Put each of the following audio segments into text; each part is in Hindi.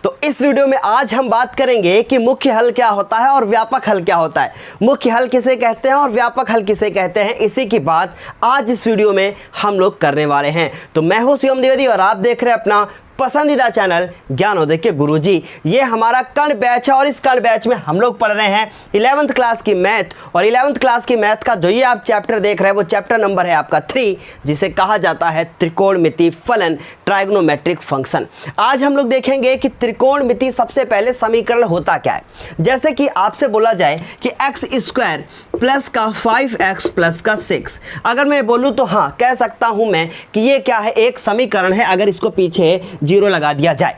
तो इस वीडियो में आज हम बात करेंगे कि मुख्य हल क्या होता है और व्यापक हल क्या होता है। मुख्य हल किसे कहते हैं और व्यापक हल किसे कहते हैं, इसी की बात आज इस वीडियो में हम लोग करने वाले हैं। तो मैं हूं शिवम द्विवेदी और आप देख रहे हैं अपना पसंदीदा चैनल ज्ञानोदय के गुरुजी। ये हमारा कर्ण बैच है और इस कर्ण बैच में हम लोग पढ़ रहे हैं 11th क्लास की मैथ। और 11th क्लास की मैथ का जो ये आप चैप्टर देख रहे हैं वो चैप्टर नंबर है आपका 3, जिसे कहा जाता है त्रिकोणमिति फलन, ट्राइगोनोमेट्रिक फंक्शन। आज हम लोग देखेंगे कि त्रिकोणमिति सबसे पहले समीकरण होता क्या है। जैसे कि आपसे बोला जाए कि एक्स स्क्वायर प्लस का 5x प्लस का 6, अगर मैं बोलूँ तो हाँ कह सकता हूँ मैं कि ये क्या है, एक समीकरण है। अगर इसको पीछे जीरो लगा दिया जाए,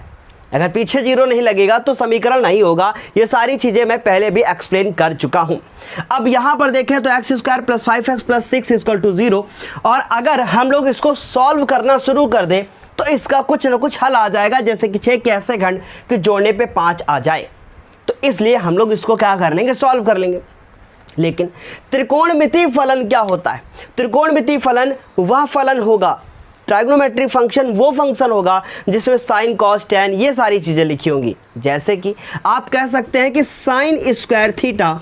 अगर पीछे जीरो नहीं लगेगा तो समीकरण नहीं होगा। ये सारी चीजें मैं पहले भी एक्सप्लेन कर चुका हूं। अब यहां पर देखें तो x square plus 5x plus 6 equal to 0, और अगर हम लोग इसको सॉल्व करना शुरू कर दें तो इसका कुछ ना कुछ हल आ जाएगा, जैसे कि 6 के ऐसे खंड कि जोड़ने पे 5 आ जाए। तो इसलिए हम लोग इसको क्या कर लेंगे, सॉल्व कर लेंगे। लेकिन त्रिकोणमिति फलन क्या होता है? त्रिकोणमिति फलन वह फलन होगा, ट्राइगोनोमेट्रिक फंक्शन वो फंक्शन होगा जिसमें साइन कॉस टैन ये सारी चीज़ें लिखी होंगी। जैसे कि आप कह सकते हैं कि sine square theta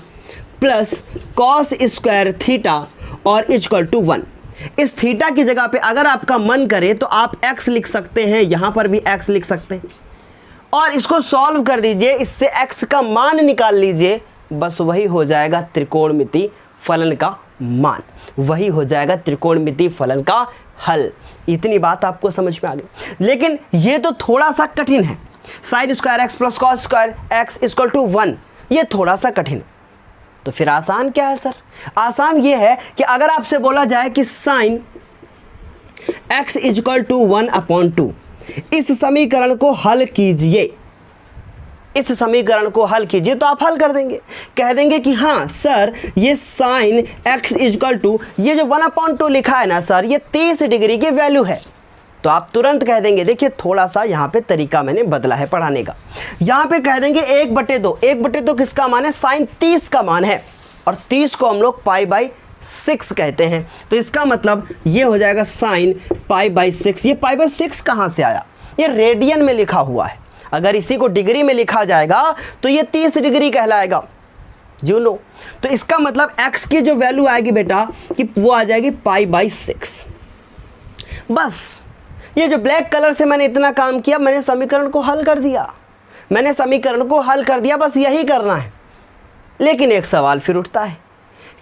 plus cos square theta और इक्वल टू 1। इस थीटा की जगह पे अगर आपका मन करे तो आप x लिख सकते हैं, यहाँ पर भी x लिख सकते हैं, और इसको सॉल्व कर दीजिए, इससे x का मान निकाल लीजिए, बस वही हो जाएगा त्रिकोणमिति फलन का मान, वही हो जाएगा त्रिकोणमिति फलन का हल। इतनी बात आपको समझ में आ गई। लेकिन ये तो थोड़ा सा कठिन है। Sine square x plus cos square x equal to 1, ये थोड़ा सा कठिन है। तो फिर आसान क्या है सर? आसान ये है कि अगर आपसे बोला जाए कि साइन एक्स इक्वल टू 1/2, इस समीकरण को हल कीजिए, इस समीकरण को हल कीजिए, तो आप हल कर देंगे। कह देंगे कि हाँ सर ये साइन x इक्वल टू, ये जो 1/2 लिखा है ना सर, ये 30 डिग्री की वैल्यू है। तो आप तुरंत कह देंगे, देखिए थोड़ा सा यहाँ पे तरीका मैंने बदला है पढ़ाने का। यहाँ पे कह देंगे 1/2, 1/2 किसका मान है? साइन 30 का मान है, और 30 को हम लोग π/6 कहते हैं। तो इसका मतलब ये हो जाएगा साइन π/6। ये π/6 कहाँ से आया? ये रेडियन में लिखा हुआ है। अगर इसी को डिग्री में लिखा जाएगा तो ये 30 डिग्री कहलाएगा, यू नो। तो इसका मतलब x की जो वैल्यू आएगी बेटा कि वो आ जाएगी π/6। बस ये जो ब्लैक कलर से मैंने इतना काम किया, मैंने समीकरण को हल कर दिया, मैंने समीकरण को हल कर दिया, बस यही करना है। लेकिन एक सवाल फिर उठता है,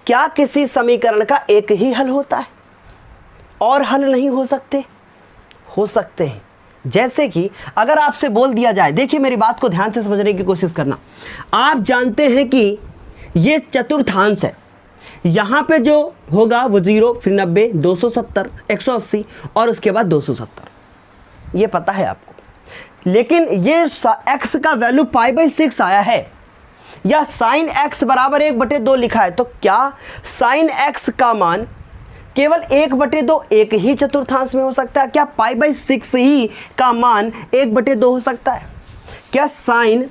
क्या किसी समीकरण का एक ही हल होता है और हल नहीं हो सकते? हो सकते हैं। जैसे कि अगर आपसे बोल दिया जाए, देखिए मेरी बात को ध्यान से समझने की कोशिश करना। आप जानते हैं कि ये चतुर्थांश है, यहाँ पे जो होगा वो 0, फिर 90, 270, 180 और उसके बाद 270, ये पता है आपको। लेकिन ये x का वैल्यू π/6 आया है, या साइन x बराबर 1/2 लिखा है, तो क्या साइन x का मान केवल 1/2 एक ही चतुर्थांश में हो सकता है? क्या π/6 ही का मान 1/2 हो सकता है? क्या साइन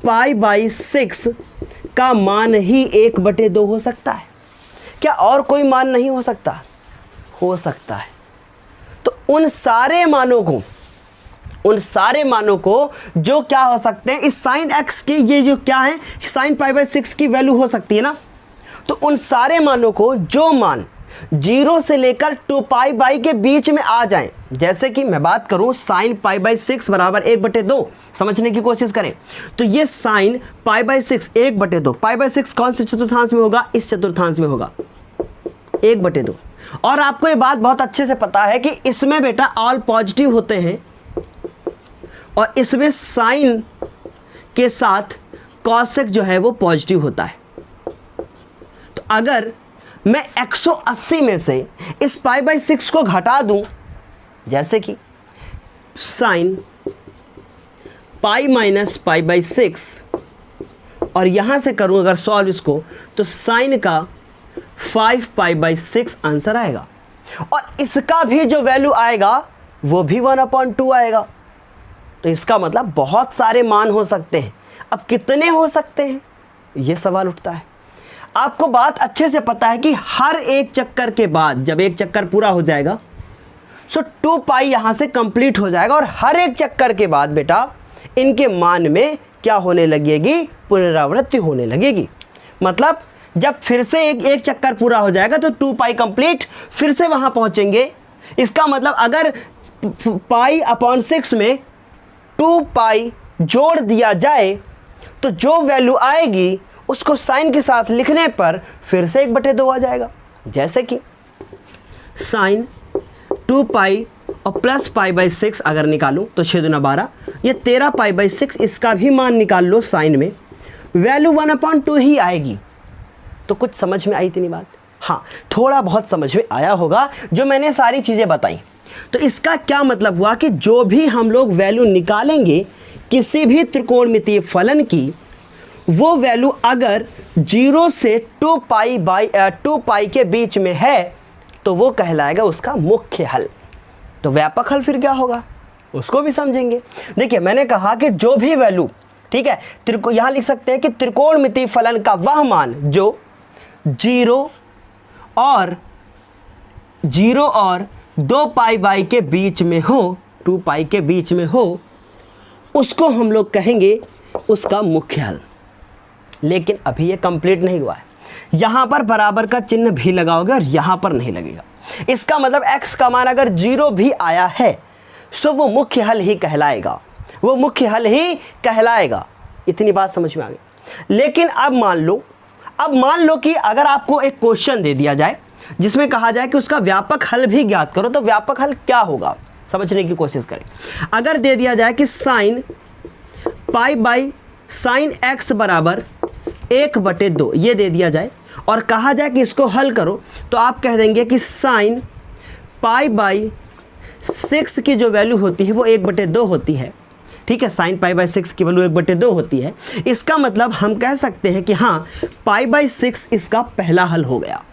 π/6 का मान ही 1/2 हो सकता है? क्या और कोई मान नहीं हो सकता? हो सकता है। तो उन सारे मानों को जो क्या हो सकते हैं, इस साइन x के ये जो क्या है, साइन π/6 की वैल्यू हो सकती है ना, तो उन सारे मानों को जो मान 0 से लेकर 2π के बीच में आ जाएं। जैसे कि मैं बात करूं साइन π/6 बराबर 1/2, समझने की कोशिश करें तो ये साइन π/6 1/2, π/6 कौन से चतुर्थांश में होगा? इस चतुर्थांश में होगा 1/2। और आपको ये बात बहुत अच्छे से पता है कि इसमें बेटा ऑल पॉजिटिव होते हैं, और इसमें साइन के साथ कॉसेक जो है वो पॉजिटिव होता है। तो अगर मैं 180 में से इस π/6 को घटा दूं, जैसे कि साइन π-π/6, और यहां से करूं अगर सॉल्व इसको, तो साइन का 5π/6 आंसर आएगा, और इसका भी जो वैल्यू आएगा वो भी 1/2 आएगा। तो इसका मतलब बहुत सारे मान हो सकते हैं। अब कितने हो सकते हैं, ये सवाल उठता है। आपको बात अच्छे से पता है कि हर एक चक्कर के बाद, जब एक चक्कर पूरा हो जाएगा, सो 2π यहाँ से कंप्लीट हो जाएगा, और हर एक चक्कर के बाद बेटा इनके मान में क्या होने लगेगी, पुनरावृत्ति होने लगेगी। मतलब जब फिर से एक चक्कर पूरा हो जाएगा तो 2 पाई कंप्लीट फिर से वहाँ पहुँचेंगे। इसका मतलब अगर पाई अपॉन 6 में 2 पाई जोड़ दिया जाए तो जो वैल्यू आएगी उसको साइन के साथ लिखने पर फिर से 1/2 आ जाएगा। जैसे कि साइन 2 पाई और प्लस पाई बाई 6 अगर निकालूं तो 6 दूना 12, ये 13 पाई बाई 6, इसका भी मान निकाल लो साइन में, वैल्यू 1/2 ही आएगी। तो कुछ समझ में आई इतनी बात? हाँ, थोड़ा बहुत समझ में आया होगा जो मैंने सारी चीज़ें बताई। तो इसका क्या मतलब हुआ कि जो भी हम लोग वैल्यू निकालेंगे किसी भी त्रिकोणमितीय फलन की, वो वैल्यू अगर 0 से 2 पाई के बीच में है तो वो कहलाएगा उसका मुख्य हल। तो व्यापक हल फिर क्या होगा उसको भी समझेंगे। देखिए मैंने कहा कि जो भी वैल्यू, ठीक है, यहाँ लिख सकते हैं कि त्रिकोणमितीय फलन का वह मान जो 0 और 2 पाई बाई के बीच में हो, 2 पाई के बीच में हो, उसको हम लोग कहेंगे उसका मुख्य हल। लेकिन अभी ये कंप्लीट नहीं हुआ है, यहाँ पर बराबर का चिन्ह भी लगाओगे और यहाँ पर नहीं लगेगा। इसका मतलब x का मान अगर 0 भी आया है तो वो मुख्य हल ही कहलाएगा, वो मुख्य हल ही कहलाएगा। इतनी बात समझ में आ गई। लेकिन अब मान लो कि अगर आपको एक क्वेश्चन दे दिया जाए जिसमें कहा जाए कि उसका व्यापक हल भी ज्ञात करो, तो व्यापक हल क्या होगा समझने की कोशिश करें। अगर दे दिया जाए कि sine pi by sine x बराबर 1/2 ये दे दिया जाए और कहा जाए कि इसको हल करो, तो आप कह देंगे कि साइन पाई बाई 6 की जो वैल्यू होती है वो 1/2 होती है। ठीक है, साइन पाई बाई 6 की वैल्यू 1/2 होती है। इसका मतलब हम कह सकते हैं कि हाँ, पाई बाई 6 इसका पहला हल हो गया।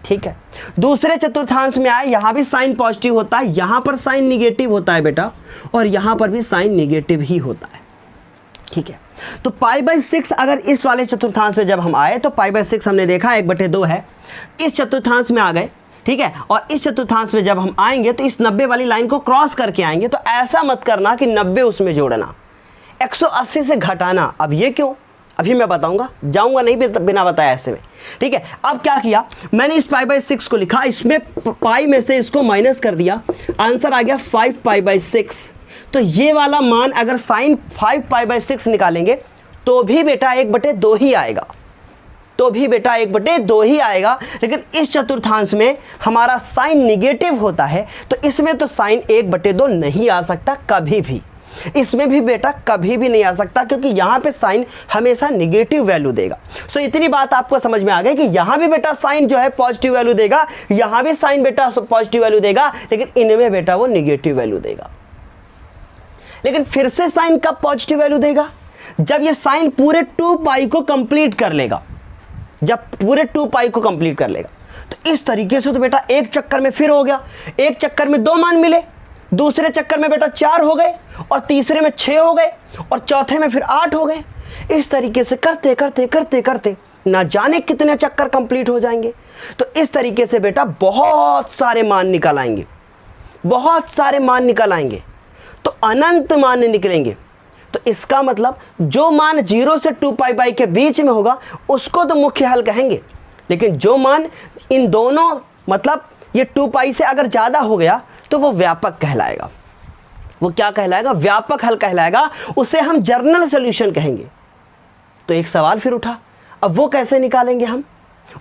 ठीक है, दूसरे चतुर्थांश में आए, यहाँ भी साइन पॉजिटिव होता है, यहाँ पर साइन निगेटिव होता है बेटा, और यहाँ पर भी साइन निगेटिव ही होता है। ठीक है, तो पाई बाई 6 अगर इस वाले चतुर्थांश में जब हम आए तो पाई बाई 6 हमने देखा 1/2 है, इस चतुर्थांश में आ गए। ठीक है, और इस चतुर्थांश में जब हम आएंगे तो इस 90 वाली लाइन को क्रॉस करके आएंगे। तो ऐसा मत करना कि 90 उसमें जोड़ना, 180 से घटाना। अब ये क्यों, अभी मैं बताऊंगा, जाऊंगा नहीं बिना बताया ऐसे में। ठीक है, अब क्या किया मैंने, इस पाई बाई 6 को लिखा, इसमें पाई में से इसको माइनस कर दिया, आंसर आ गया 5 पाई बाई 6। तो ये वाला मान अगर साइन 5 पाई बाई 6 निकालेंगे तो भी बेटा 1/2 ही आएगा, तो भी बेटा 1/2 ही आएगा। लेकिन इस चतुर्थांश में हमारा साइन निगेटिव होता है, तो इसमें तो साइन 1/2 नहीं आ सकता कभी भी, इसमें भी बेटा कभी भी नहीं आ सकता, क्योंकि यहाँ पे साइन हमेशा निगेटिव वैल्यू देगा। सो इतनी बात आपको समझ में आ गई कि यहाँ भी बेटा साइन जो है पॉजिटिव वैल्यू देगा, यहाँ भी साइन बेटा पॉजिटिव वैल्यू देगा, लेकिन इनमें बेटा वो निगेटिव वैल्यू देगा। लेकिन फिर से साइन कब पॉजिटिव वैल्यू देगा, जब ये साइन पूरे 2 पाई को कंप्लीट कर लेगा, जब पूरे 2 पाई को कंप्लीट कर लेगा। तो इस तरीके से तो बेटा एक चक्कर में फिर हो गया, एक चक्कर में 2 मान मिले, दूसरे चक्कर में बेटा 4 हो गए, और तीसरे में 6 हो गए, और चौथे में फिर 8 हो गए। इस तरीके से करते करते करते करते ना जाने कितने चक्कर कंप्लीट हो जाएंगे। तो इस तरीके से बेटा बहुत सारे मान निकल आएंगे, बहुत सारे मान निकल आएंगे, तो अनंत मान निकलेंगे। तो इसका मतलब जो मान 0 से 2 पाई बाई के बीच में होगा उसको तो मुख्य हल कहेंगे, लेकिन जो मान इन दोनों, मतलब ये 2 पाई से अगर ज़्यादा हो गया तो वो व्यापक कहलाएगा। वो क्या कहलाएगा, व्यापक हल कहलाएगा, उसे हम जर्नल सॉल्यूशन कहेंगे। तो एक सवाल फिर उठा, अब वो कैसे निकालेंगे हम,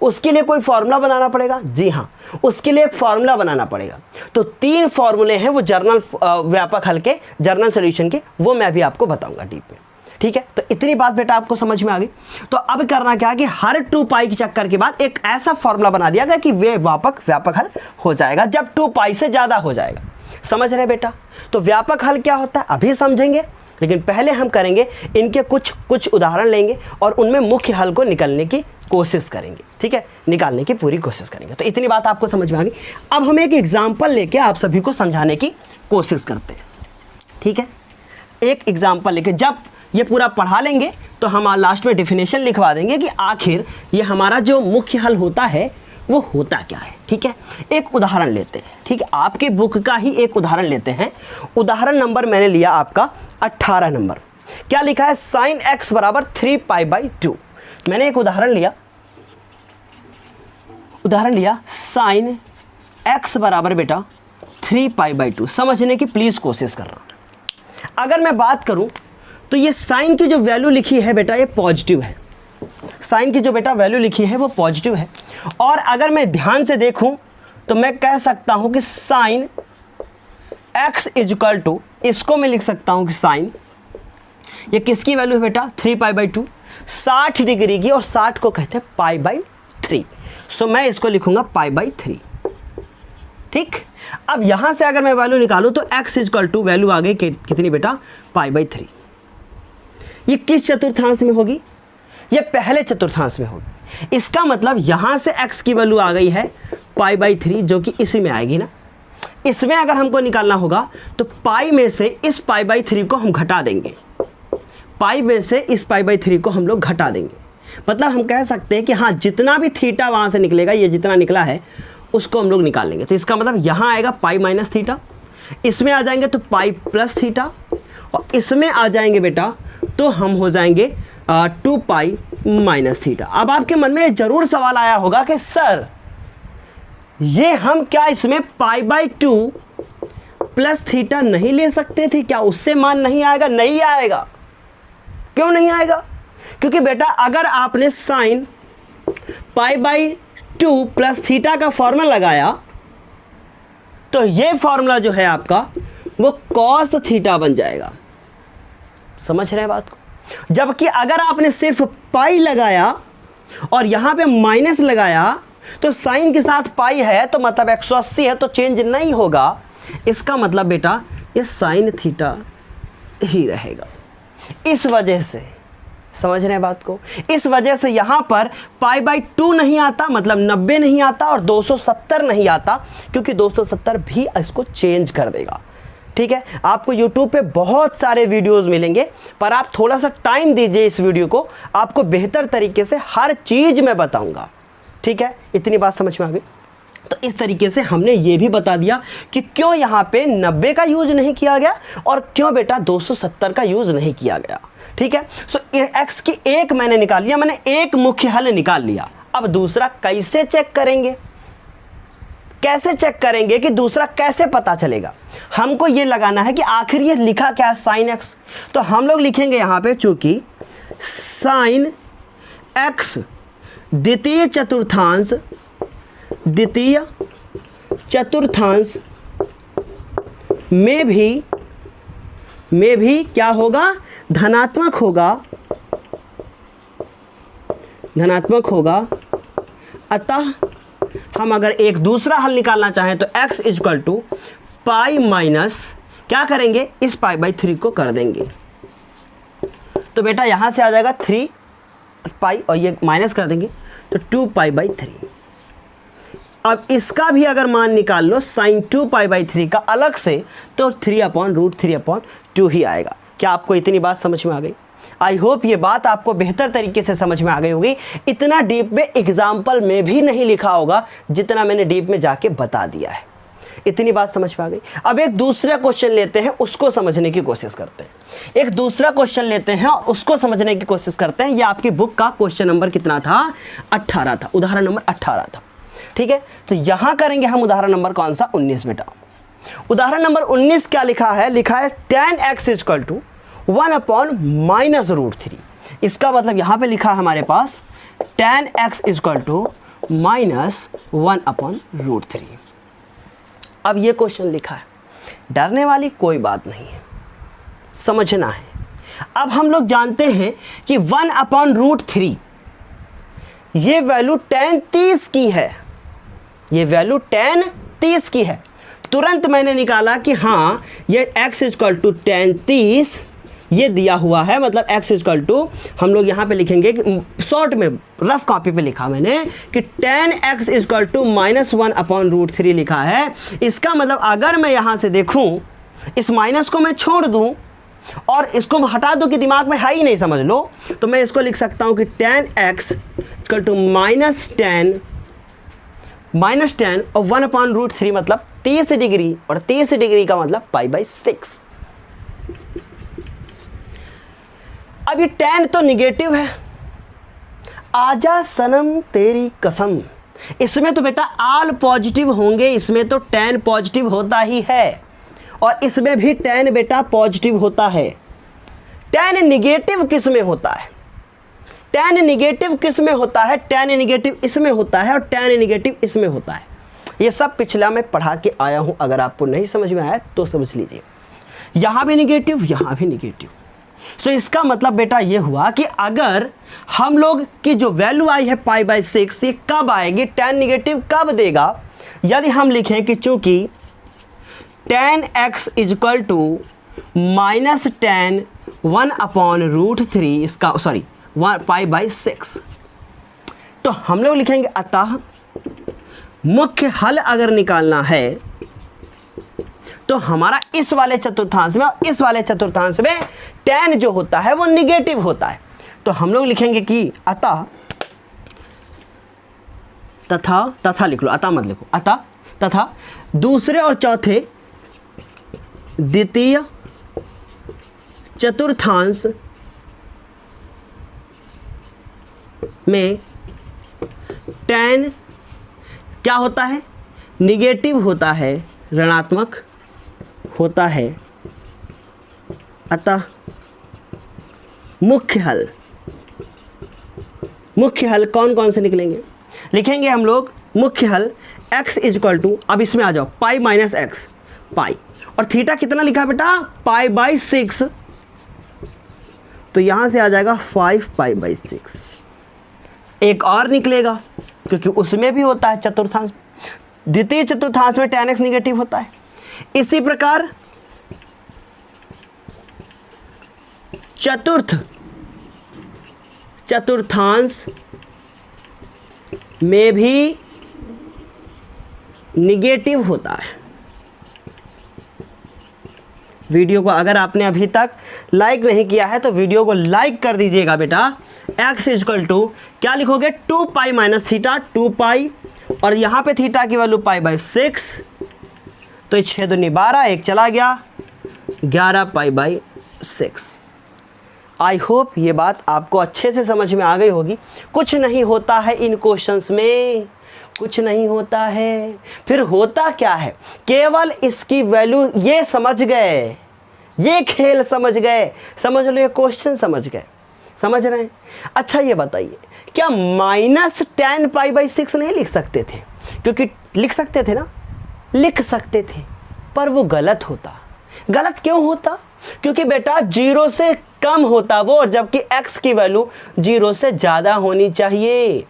उसके लिए कोई फॉर्मूला बनाना पड़ेगा। जी हाँ, उसके लिए एक फॉर्मूला बनाना पड़ेगा। तो 3 फॉर्मूले हैं वो जर्नल व्यापक हल के, जर्नल सॉल्यूशन के, वो मैं भी आपको बताऊंगा डीप में। ठीक है, तो इतनी बात बेटा आपको समझ में आ गई। तो अब करना क्या कि हर 2 पाई के चक्कर के बाद एक ऐसा फॉर्मूला बना दिया गया कि वे व्यापक हल हो जाएगा जब 2 पाई से ज़्यादा हो जाएगा। समझ रहे बेटा, तो व्यापक हल क्या होता है अभी समझेंगे, लेकिन पहले हम करेंगे इनके कुछ उदाहरण लेंगे और उनमें मुख्य हल को निकालने की कोशिश करेंगे। ठीक है, निकालने की पूरी कोशिश करेंगे। तो इतनी बात आपको समझ में आ गई। अब हम एक एग्जाम्पल लेके आप सभी को समझाने की कोशिश करते हैं। ठीक है, एक एग्जाम्पल लेके जब ये पूरा पढ़ा लेंगे तो हम लास्ट में डेफिनेशन लिखवा देंगे कि आखिर ये हमारा जो मुख्य हल होता है वो होता क्या है। ठीक है, एक उदाहरण लेते हैं। ठीक है, आपके बुक का ही एक उदाहरण लेते हैं। उदाहरण नंबर मैंने लिया आपका 18 नंबर। क्या लिखा है, साइन x बराबर 3π/2। मैंने एक उदाहरण लिया साइन x बराबर बेटा 3π/2। समझने की प्लीज कोशिश कर रहा हूं। अगर मैं बात करूं तो ये साइन की जो वैल्यू लिखी है बेटा ये पॉजिटिव है। साइन की जो बेटा वैल्यू लिखी है वो पॉजिटिव है। और अगर मैं ध्यान से देखूं तो मैं कह सकता हूं कि साइन x इक्वल टू, इसको मैं लिख सकता हूं कि साइन, ये किसकी वैल्यू है बेटा 3π/2, 60 डिग्री की, और 60 को कहते हैं π/3। सो मैं इसको लिखूंगा π/3। ठीक, अब यहां से अगर मैं वैल्यू निकालूं तो x इक्वल टू वैल्यू आ गई कितनी बेटा π/3। ये किस चतुर्थांश में होगी, ये पहले चतुर्थांश में होगी। इसका मतलब यहां से x की वैल्यू आ गई है π/3, जो कि इसी में आएगी ना। इसमें अगर हमको निकालना होगा तो पाई में से इस π/3 को हम घटा देंगे, पाई में से इस π/3 को हम लोग घटा देंगे। मतलब हम कह सकते हैं कि हाँ, जितना भी थीटा वहां से निकलेगा, ये जितना निकला है उसको हम लोग निकालेंगे। तो इसका मतलब यहाँ आएगा पाई माइनस थीटा, इसमें आ जाएंगे तो पाई प्लस थीटा, और इसमें आ जाएंगे बेटा तो हम हो जाएंगे 2π माइनस थीटा। अब आपके मन में जरूर सवाल आया होगा कि सर ये हम क्या इसमें π/2 प्लस थीटा नहीं ले सकते थे क्या, उससे मान नहीं आएगा? नहीं आएगा। क्यों नहीं आएगा? क्योंकि बेटा अगर आपने साइन π/2 प्लस थीटा का फॉर्मूला लगाया तो ये फॉर्मूला जो है आपका वो कॉस थीटा बन जाएगा। समझ रहे हैं बात को? जबकि अगर आपने सिर्फ पाई लगाया और यहां पे माइनस लगाया तो साइन के साथ पाई है तो मतलब 180 है तो चेंज नहीं होगा। इसका मतलब बेटा ये साइन थीटा ही रहेगा। इस वजह से, समझ रहे हैं बात को, इस वजह से यहां पर π/2 नहीं आता, मतलब 90 नहीं आता, और 270 नहीं आता, क्योंकि 270 भी इसको चेंज कर देगा। ठीक है, आपको YouTube पे बहुत सारे वीडियोस मिलेंगे, पर आप थोड़ा सा टाइम दीजिए इस वीडियो को, आपको बेहतर तरीके से हर चीज़ मैं बताऊंगा। ठीक है, इतनी बात समझ में आ गई? तो इस तरीके से हमने ये भी बता दिया कि क्यों यहाँ पे 90 का यूज़ नहीं किया गया और क्यों बेटा 270 का यूज़ नहीं किया गया। ठीक है, सो x की एक मैंने निकाल लिया, मैंने एक मुख्य हल निकाल लिया। अब दूसरा कैसे चेक करेंगे? कैसे चेक करेंगे कि दूसरा कैसे पता चलेगा? हमको ये लगाना है कि आखिर ये लिखा क्या है साइन x। तो हम लोग लिखेंगे यहाँ पे, चूंकि साइन x द्वितीय चतुर्थांश में भी क्या होगा? धनात्मक होगा। अतः हम अगर एक दूसरा हल निकालना चाहें तो x equal to pi minus क्या करेंगे, इस π/3 को कर देंगे। तो बेटा यहां से आ जाएगा 3 पाई और ये माइनस कर देंगे तो 2π/3। अब इसका भी अगर मान निकाल लो साइन 2π/3 का अलग से तो 3/√3/2 ही आएगा। क्या आपको इतनी बात समझ में आ गई? आई होप ये बात आपको बेहतर तरीके से समझ में आ गई होगी। इतना डीप में एग्जाम्पल में भी नहीं लिखा होगा जितना मैंने डीप में जाके बता दिया है। इतनी बात समझ में आ गई? अब एक दूसरा क्वेश्चन लेते हैं, उसको समझने की कोशिश करते हैं। एक दूसरा क्वेश्चन लेते हैं, उसको समझने की कोशिश करते हैं। ये आपकी बुक का क्वेश्चन नंबर कितना था? 18 था, उदाहरण नंबर 18 था। ठीक है, तो यहां करेंगे हम उदाहरण नंबर कौन सा? 19 बेटा। उदाहरण नंबर 19 क्या लिखा है? लिखा है tan x इक्वल टू 1/-√3। इसका मतलब यहां पे लिखा है हमारे पास tan x इक्वल टू -1/√3। अब ये क्वेश्चन लिखा है, डरने वाली कोई बात नहीं है, समझना है। अब हम लोग जानते हैं कि 1/√3 ये वैल्यू tan 30 की है, ये वैल्यू tan 30 की है। तुरंत मैंने निकाला कि हाँ ये x इक्वल टू tan 30 ये दिया हुआ है, मतलब x इक्वल टू हम लोग यहाँ पे लिखेंगे कि शॉर्ट में रफ कॉपी पे लिखा मैंने कि tan x इक्वल टू -1/√3 लिखा है। इसका मतलब अगर मैं यहाँ से देखूँ, इस माइनस को मैं छोड़ दूँ और इसको हटा दूँ कि दिमाग में है ही नहीं, समझ लो, तो मैं इसको लिख सकता हूँ कि tan x equal to -tan -10 और 1/√3 मतलब 30 डिग्री, और 30 डिग्री का मतलब π/6। अब ये tan तो निगेटिव है, आजा सनम तेरी कसम, इसमें तो बेटा आल पॉजिटिव होंगे, इसमें तो tan पॉजिटिव होता ही है, और इसमें भी tan बेटा पॉजिटिव होता है। tan निगेटिव किस में होता है? tan निगेटिव किस में होता है? tan निगेटिव इसमें होता है, और tan निगेटिव इसमें होता है। ये सब पिछला मैं पढ़ा के आया हूं, अगर आपको नहीं समझ में आया तो समझ लीजिए। यहां भी निगेटिव, यहां भी निगेटिव। सो इसका मतलब बेटा ये हुआ कि अगर हम लोग की जो वैल्यू आई है π/6, ये कब आएगी? tan निगेटिव कब देगा? यदि हम लिखें कि चूंकि tan x equal to -tan 1/√3, इसका सॉरी π/6, तो हम लोग लिखेंगे अतः मुख्य हल अगर निकालना है तो हमारा इस वाले चतुर्थांश में और इस वाले चतुर्थांश में tan जो होता है वो निगेटिव होता है। तो हम लोग लिखेंगे कि अतः, तथा लिख लो, अतः मत लिखो, अतः तथा दूसरे और चौथे द्वितीय चतुर्थांश में tan क्या होता है? निगेटिव होता है, ऋणात्मक होता है। अतः मुख्य हल कौन कौन से निकलेंगे? लिखेंगे हम लोग मुख्य हल x इजक्वल टू, अब इसमें आ जाओ, π-x, पाई, और थीटा कितना लिखा बेटा? π/6, तो यहां से आ जाएगा 5π/6। एक और निकलेगा क्योंकि उसमें भी होता है चतुर्थांश, द्वितीय चतुर्थांश में tan x निगेटिव होता है। इसी प्रकार चतुर्थांश में भी निगेटिव होता है। वीडियो को अगर आपने अभी तक लाइक नहीं किया है तो वीडियो को लाइक कर दीजिएगा बेटा। x इजक्वल टू क्या लिखोगे? 2π - थीटा, 2π, और यहाँ पे थीटा की वैल्यू π/6, तो 6 दूनी 12, एक चला गया, 11π/6। आई होप ये बात आपको अच्छे से समझ में आ गई होगी। कुछ नहीं होता है इन क्वेश्चंस में, कुछ नहीं होता है। फिर होता क्या है? केवल इसकी वैल्यू ये समझ गए, ये खेल समझ गए, समझ लो ये क्वेश्चन समझ गए, समझ रहे हैं? अच्छा ये बताइए, क्या -tan π/6 नहीं लिख सकते थे? क्योंकि लिख सकते थे ना, लिख सकते थे, पर वो गलत होता। गलत क्यों होता? क्योंकि बेटा 0 से कम होता वो, जबकि x की वैल्यू 0 से ज़्यादा होनी चाहिए।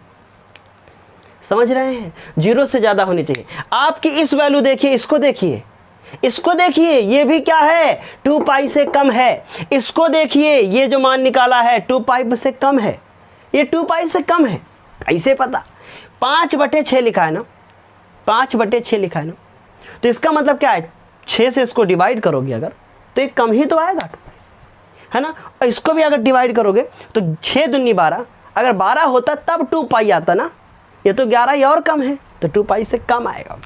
समझ रहे हैं? 0 से ज़्यादा होनी चाहिए। आपकी इस वैल्यू देखिए, इसको देखिए, इसको देखिए, ये भी क्या है? 2π से कम है। इसको देखिए, ये जो मान निकाला है 2π से कम है, ये 2π से कम है। कैसे पता? 5/6 लिखा है ना, 5/6 लिखा है ना, तो इसका मतलब क्या है? 6 से इसको डिवाइड करोगे अगर, तो ये कम ही तो आएगा 2π से, है ना। और इसको भी अगर डिवाइड करोगे तो 6 दूनी 12, अगर 12 होता तब 2π आता ना, ये तो 11 ही और कम है, तो 2π से कम आएगा।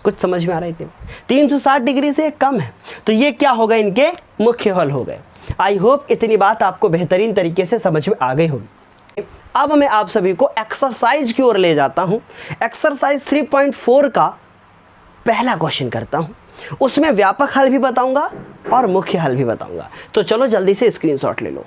कुछ समझ में आ रही थी? 360 डिग्री से कम है, तो ये क्या हो गए? इनके मुख्य हल हो गए। आई होप इतनी बात आपको बेहतरीन तरीके से समझ में आ गई होगी। अब मैं आप सभी को एक्सरसाइज की ओर ले जाता हूं। एक्सरसाइज 3.4 का पहला क्वेश्चन करता हूं, उसमें व्यापक हल भी बताऊंगा और मुख्य हल भी बताऊंगा। तो चलो जल्दी से स्क्रीनशॉट ले लो।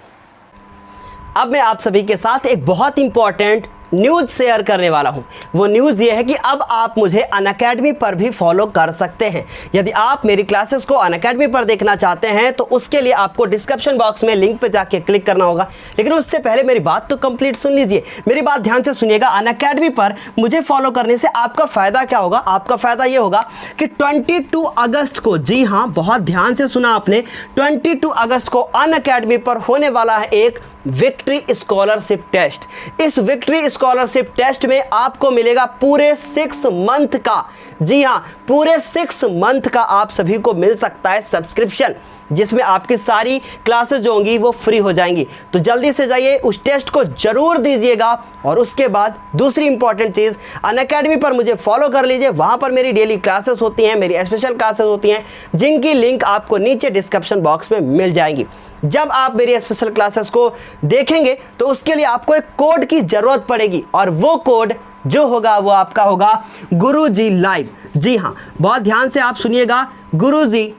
अब मैं आप सभी के साथ एक बहुत इंपॉर्टेंट न्यूज़ शेयर करने वाला हूं। वो न्यूज़ ये है कि अब आप मुझे अनअकैडमी पर भी फॉलो कर सकते हैं। यदि आप मेरी क्लासेस को अनअकैडमी पर देखना चाहते हैं तो उसके लिए आपको डिस्क्रिप्शन बॉक्स में लिंक पर जाके क्लिक करना होगा। लेकिन उससे पहले मेरी बात तो कंप्लीट सुन लीजिए, मेरी बात ध्यान से सुनिएगा। अनअकैडमी पर मुझे फॉलो करने से आपका फ़ायदा क्या होगा? आपका फ़ायदा ये होगा कि 22 अगस्त को, जी हाँ बहुत ध्यान से सुना आपने, 22 अगस्त को अनअकैडमी पर होने वाला है एक विक्ट्री स्कॉलरशिप टेस्ट। इस विक्ट्री स्कॉलरशिप टेस्ट में आपको मिलेगा पूरे 6 मंथ का, जी हाँ पूरे 6 मंथ का आप सभी को मिल सकता है सब्सक्रिप्शन। जिसमें आपकी सारी क्लासेस जो होंगी वो फ्री हो जाएंगी। तो जल्दी से जाइए, उस टेस्ट को ज़रूर दीजिएगा। और उसके बाद दूसरी इंपॉर्टेंट चीज़, अनअकैडमी पर मुझे फॉलो कर लीजिए। वहाँ पर मेरी डेली क्लासेस होती हैं, मेरी स्पेशल क्लासेस होती हैं, जिनकी लिंक आपको नीचे डिस्क्रिप्शन बॉक्स में मिल जाएंगी। जब आप मेरी स्पेशल क्लासेस को देखेंगे तो उसके लिए आपको एक कोड की ज़रूरत पड़ेगी, और वो कोड जो होगा वो आपका होगा गुरुजी लाइव। जी हाँ, बहुत ध्यान से आप सुनिएगा, गुरुजी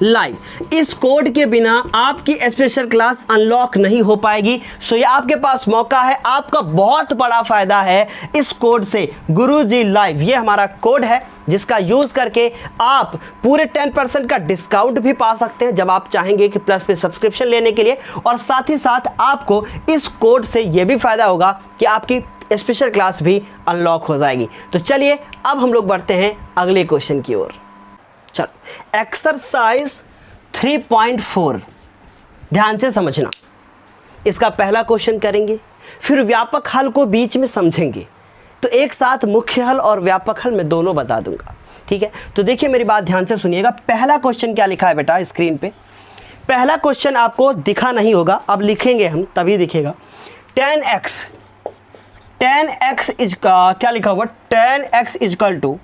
लाइव। इस कोड के बिना आपकी स्पेशल क्लास अनलॉक नहीं हो पाएगी। सो ये आपके पास मौका है, आपका बहुत बड़ा फायदा है इस कोड से, गुरुजी लाइव। ये हमारा कोड है जिसका यूज़ करके आप पूरे 10% का डिस्काउंट भी पा सकते हैं जब आप चाहेंगे कि प्लस पे सब्सक्रिप्शन लेने के लिए। और साथ ही साथ आपको इस कोड से ये भी फ़ायदा होगा कि आपकी स्पेशल क्लास भी अनलॉक हो जाएगी। तो चलिए अब हम लोग बढ़ते हैं अगले क्वेश्चन की ओर। चलो, एक्सरसाइज 3.4 ध्यान से समझना। इसका पहला क्वेश्चन करेंगे, फिर व्यापक हल को बीच में समझेंगे। तो एक साथ मुख्य हल और व्यापक हल मैं दोनों बता दूंगा, ठीक है। तो देखिए मेरी बात ध्यान से सुनिएगा। पहला क्वेश्चन क्या लिखा है बेटा स्क्रीन पे? पहला क्वेश्चन आपको दिखा नहीं होगा, अब लिखेंगे हम तभी दिखेगा। 10x क्या लिखा हुआ? 10x इजकल टू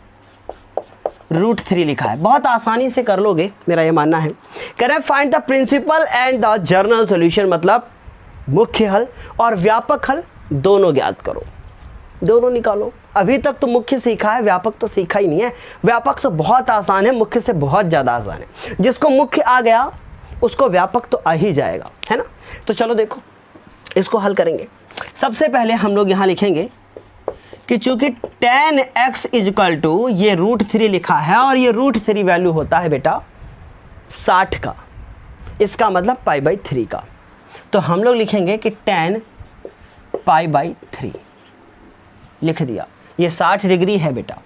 √3 लिखा है। बहुत आसानी से कर लोगे, मेरा ये मानना है। कह रहे हैं find the principal and the general solution, मतलब मुख्य हल और व्यापक हल दोनों ज्ञात करो, दोनों निकालो। अभी तक तो मुख्य सीखा है, व्यापक तो सीखा ही नहीं है। व्यापक तो बहुत आसान है, मुख्य से बहुत ज़्यादा आसान है। जिसको मुख्य आ गया उसको व्यापक तो आ ही जाएगा, है ना। तो चलो देखो इसको हल करेंगे। सबसे पहले हम लोग यहाँ लिखेंगे कि चूंकि 10x इजकल टू ये √3 लिखा है और ये √3 वैल्यू होता है बेटा 60 का, इसका मतलब π/3 का। तो हम लोग लिखेंगे कि 10 π/3 लिख दिया। ये 60 डिग्री है बेटा,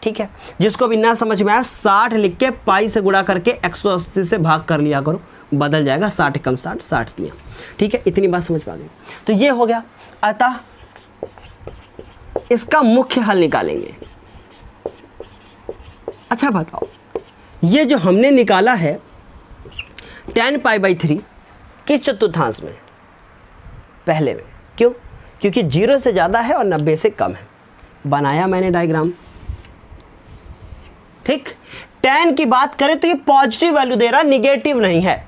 ठीक है। जिसको भी ना समझ में आया 60 लिख के पाई से गुणा करके 180 से भाग कर लिया करो, बदल जाएगा। 60 कम 60 60 दिया, ठीक है। इतनी बात समझ पा गए। तो ये हो गया। अतः इसका मुख्य हल निकालेंगे। अच्छा बताओ, ये जो हमने निकाला है 10 π/3 किस चतुर्थांश में? पहले में। क्यों? क्योंकि 0 से ज़्यादा है और 90 से कम है। बनाया मैंने डायग्राम, ठीक। 10 की बात करें तो ये पॉजिटिव वैल्यू दे रहा, निगेटिव नहीं है।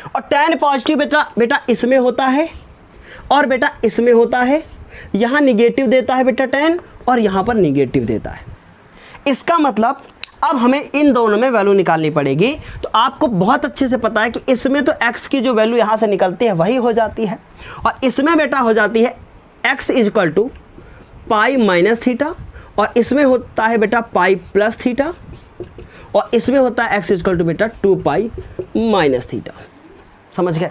और 10 पॉजिटिव बेटा इसमें होता है और बेटा इसमें होता है। यहाँ निगेटिव देता है बेटा 10 और यहाँ पर निगेटिव देता है। इसका मतलब अब हमें इन दोनों में वैल्यू निकालनी पड़ेगी। तो आपको बहुत अच्छे से पता है कि इसमें तो x की जो वैल्यू यहाँ से निकलती है वही हो जाती है, और इसमें बेटा हो जाती है x इजकल टू π-θ, और इसमें होता है बेटा π+θ, और इसमें होता है x इजकल टू बेटा 2π-θ। समझ गए?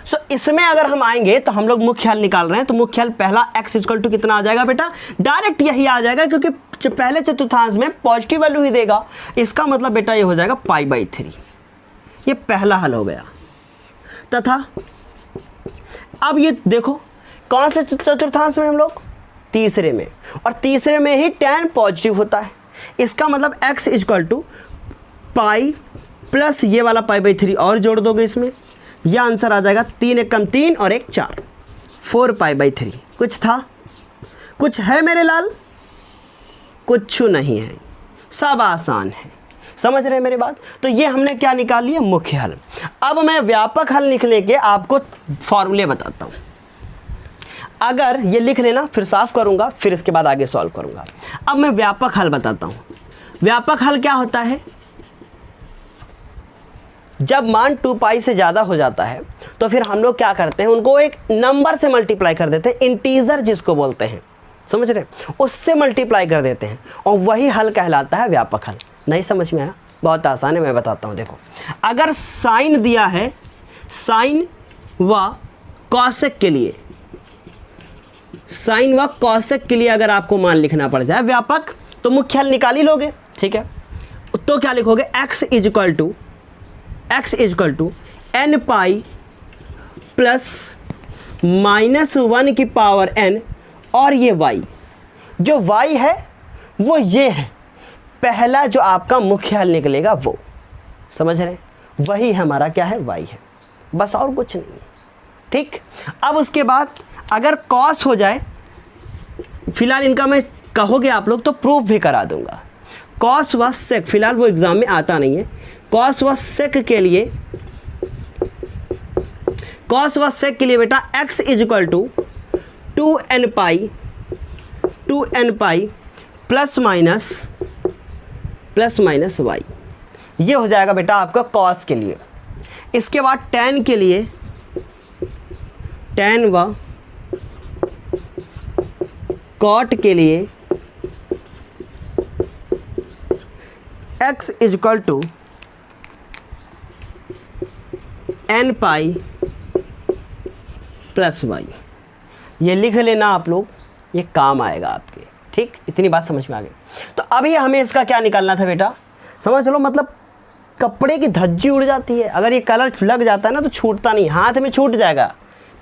सो इसमें अगर हम आएंगे तो हम लोग मुख्य हल निकाल रहे हैं। तो मुख्य हल पहला x इजकल टू कितना आ जाएगा बेटा? डायरेक्ट यही आ जाएगा, क्योंकि पहले चतुर्थांश में पॉजिटिव वैल्यू ही देगा। इसका मतलब बेटा ये हो जाएगा π/3। ये पहला हल हो गया। तथा अब ये देखो कौन से चतुर्थांश में हम लोग? तीसरे में। और तीसरे में ही 10 पॉजिटिव होता है। इसका मतलब x is equal to pi plus ये वाला π/3 और जोड़ दोगे इसमें, यह आंसर आ जाएगा 3 1 कम 3 और 1 4, 4π/3। कुछ था? कुछ है मेरे लाल? कुछ नहीं है, सब आसान है। समझ रहे हैं मेरी बात? तो ये हमने क्या निकाल लिया? मुख्य हल। अब मैं व्यापक हल निकलने के आपको फॉर्मूले बताता हूँ। अगर ये लिख लेना, फिर साफ करूँगा, फिर इसके बाद आगे सॉल्व करूँगा। अब मैं व्यापक हल बताता हूँ। व्यापक हल क्या होता है? जब मान 2π से ज़्यादा हो जाता है तो फिर हम लोग क्या करते हैं, उनको एक नंबर से मल्टीप्लाई कर देते हैं, इंटीजर जिसको बोलते हैं, समझ रहे हैं, उससे मल्टीप्लाई कर देते हैं, और वही हल कहलाता है व्यापक हल। नहीं समझ में आया? बहुत आसान है, मैं बताता हूँ। देखो, अगर साइन दिया है, साइन व कॉसेक के लिए, साइन व कॉसेक के लिए अगर आपको मान लिखना पड़ जाए व्यापक, तो मुख्य हल निकाल ही लोगे, ठीक है। तो क्या लिखोगे? x is equal to n π plus -1 की पावर n, और ये y, जो y है वो ये है। पहला जो आपका मुख्य हल निकलेगा वो, समझ रहे हैं? वही हमारा क्या है, y है, बस और कुछ नहीं है। ठीक, अब उसके बाद अगर cos हो जाए, फिलहाल इनका मैं कहोगे आप लोग तो प्रूफ भी करा दूंगा। cos व sec, फिलहाल वो एग्जाम में आता नहीं है। cos व sec के लिए, cos व sec के लिए बेटा x is equal to 2n pi plus minus y, ये हो जाएगा बेटा आपका cos के लिए। इसके बाद tan के लिए, tan व cot के लिए x is equal to n pi plus y, ये लिख लेना आप लोग, ये काम आएगा आपके। ठीक, इतनी बात समझ में आ गई। तो अभी हमें इसका क्या निकालना था बेटा, समझ लो, मतलब कपड़े की धज्जी उड़ जाती है, अगर ये कलर लग जाता है ना तो छूटता नहीं, हाथ में छूट जाएगा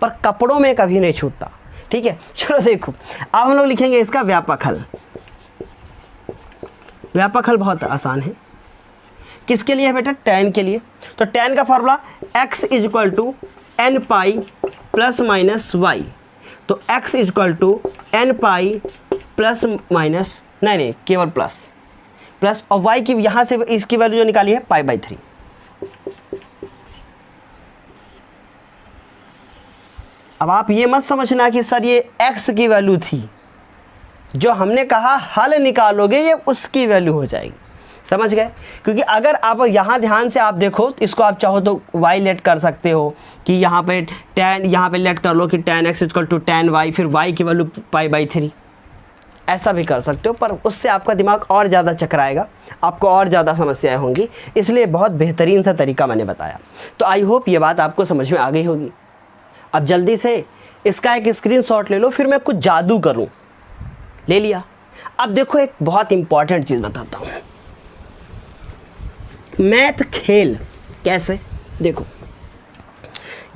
पर कपड़ों में कभी नहीं छूटता। ठीक है, चलो देखो, अब हम लोग लिखेंगे इसका व्यापक हल। व्यापक हल बहुत आसान है, किसके लिए है बेटा, tan के लिए। तो tan का formula x is equal to n pi plus minus y, तो x is equal to n pi plus minus, नहीं केवल प्लस, और y की यहाँ से इसकी वैल्यू जो निकाली है π/3। अब आप ये मत समझना कि सर ये x की वैल्यू थी, जो हमने कहा हल निकालोगे ये उसकी वैल्यू हो जाएगी, समझ गए। क्योंकि अगर आप यहाँ ध्यान से आप देखो, इसको आप चाहो तो y लेट कर सकते हो कि यहाँ पे tan, यहाँ पे लेट कर लो कि tan x equal to tan y, फिर y की वैल्यू π/3, ऐसा भी कर सकते हो, पर उससे आपका दिमाग और ज़्यादा चकराएगा, आपको और ज़्यादा समस्याएं होंगी, इसलिए बहुत बेहतरीन सा तरीका मैंने बताया। तो आई होप ये बात आपको समझ में आ गई होगी। अब जल्दी से इसका एक स्क्रीनशॉट ले लो, फिर मैं कुछ जादू करूं। ले लिया। अब देखो एक बहुत इंपॉर्टेंट चीज़ बताता हूँ, मैथ खेल कैसे। देखो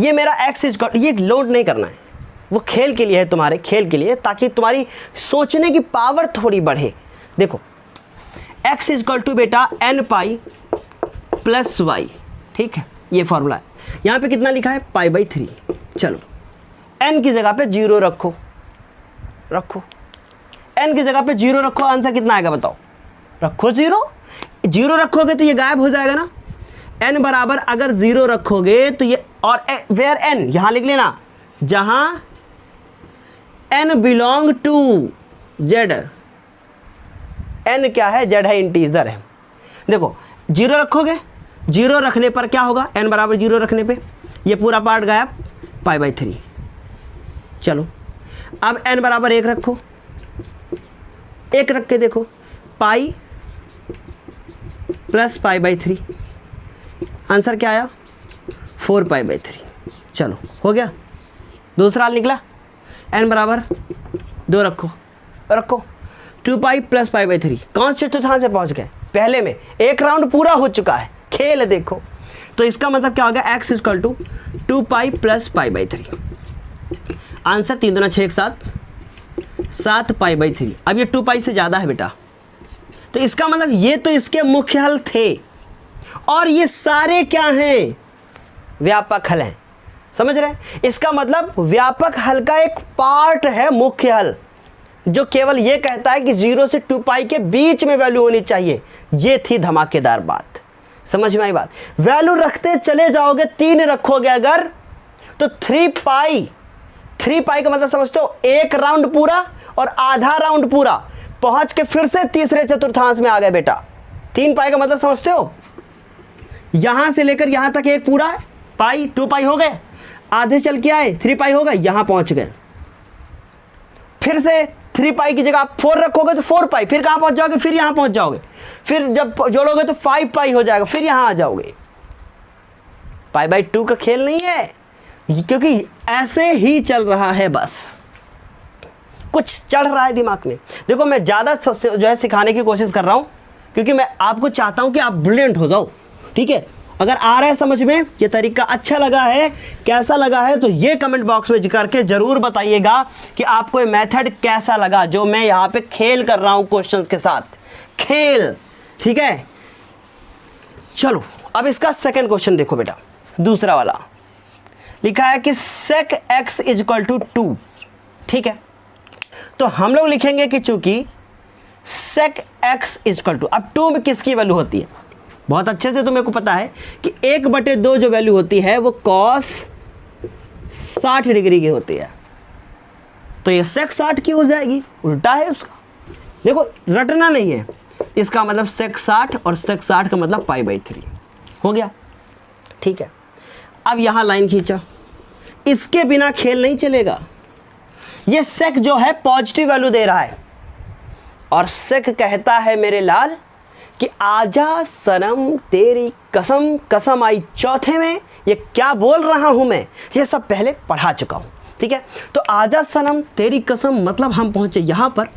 ये मेरा एक्स इज, ये लोड नहीं करना है, वो खेल के लिए है, तुम्हारे खेल के लिए, ताकि तुम्हारी सोचने की पावर थोड़ी बढ़े। देखो x इज इक्वल टू बेटा n पाई प्लस y, ठीक है, ये फॉर्मूला है। यहाँ पे कितना लिखा है π/3। चलो n की जगह पे 0 रखो, n की जगह पे 0 रखो, आंसर कितना आएगा बताओ। रखो 0 रखोगे तो ये गायब हो जाएगा ना। n बराबर अगर 0 रखोगे तो ये, और वेयर n यहाँ लिख लेना, जहाँ n belong to z, n क्या है, z है, इंटीजर है। देखो 0 रखोगे, 0 रखने पर क्या होगा, n बराबर 0 रखने पे ये पूरा पार्ट गायब, π/3। चलो अब n बराबर 1 रखो, 1 रख के देखो, पाई प्लस π/3, आंसर क्या आया 4π/3। चलो हो गया, दूसरा हल निकला। n बराबर 2 रखो 2π प्लस π/3, कौन से चतुर्थांश में पहुंच गए, पहले में एक राउंड पूरा हो चुका है, खेल देखो। तो इसका मतलब क्या होगा, x equal to 2π plus π/3, answer 3 दूना 6 7π/3। अब ये 2π से ज़्यादा है बेटा, तो इसका मतलब ये तो इसके मुख्य हल थे, और ये सारे क्या हैं, व्यापक हल हैं। समझ रहे हैं, इसका मतलब व्यापक हल का एक पार्ट है मुख्य हल, जो केवल ये कहता है कि 0 से 2π के बीच में वैल्यू होनी चाहिए। ये थी धमाकेदार बात, समझ में आई बात। वैल्यू रखते चले जाओगे, 3 रखोगे अगर तो 3π का मतलब समझते हो, एक राउंड पूरा और आधा राउंड पूरा पहुंच के फिर से तीसरे चतुर्थांश में आ गए बेटा। 3π का मतलब समझते हो, यहां से लेकर यहां तक एक पूरा पाई, 2π हो गए, आधे चल के आए 3π हो गए, यहां पहुंच गए। फिर से 3π की जगह आप 4 रखोगे तो 4π, फिर कहां पहुंच जाओगे, फिर यहां पहुंच जाओगे, फिर जब जोड़ोगे तो 5π हो जाएगा, फिर यहां आ जाओगे। π/2 का खेल नहीं है, क्योंकि ऐसे ही चल रहा है, बस कुछ चढ़ रहा है दिमाग में। देखो मैं ज़्यादा जो है सिखाने की कोशिश कर रहा हूँ, क्योंकि मैं आपको चाहता हूँ कि आप ब्रिलियंट हो जाओ, ठीक है। अगर आ रहा है समझ में, ये तरीका अच्छा लगा है, कैसा लगा है, तो ये कमेंट बॉक्स में करके ज़रूर बताइएगा कि आपको ये मेथड कैसा लगा, जो मैं यहाँ पे खेल कर रहा हूँ क्वेश्चंस के साथ, खेल, ठीक है। चलो अब इसका सेकंड क्वेश्चन देखो बेटा, दूसरा वाला लिखा है कि sec x इक्वल टू 2, ठीक है। तो हम लोग लिखेंगे कि चूंकि sec x इक्वल टू, अब 2 में किसकी वैल्यू होती है, बहुत अच्छे से तो मेरे को पता है कि 1/2 जो वैल्यू होती है वो cos 60 डिग्री की होती है, तो ये sec 60 की हो जाएगी, उल्टा है उसका। देखो रटना नहीं है, इसका मतलब sec 60 और sec 60 का मतलब π/3 हो गया, ठीक है। अब यहाँ लाइन खींचा, इसके बिना खेल नहीं चलेगा। ये sec जो है पॉजिटिव वैल्यू दे रहा है और sec कहता है मेरे लाल कि आजा सनम तेरी कसम, कसम आई चौथे में। ये क्या बोल रहा हूं मैं, ये सब पहले पढ़ा चुका हूं, ठीक है। तो आजा सनम तेरी कसम मतलब हम पहुंचे यहां पर,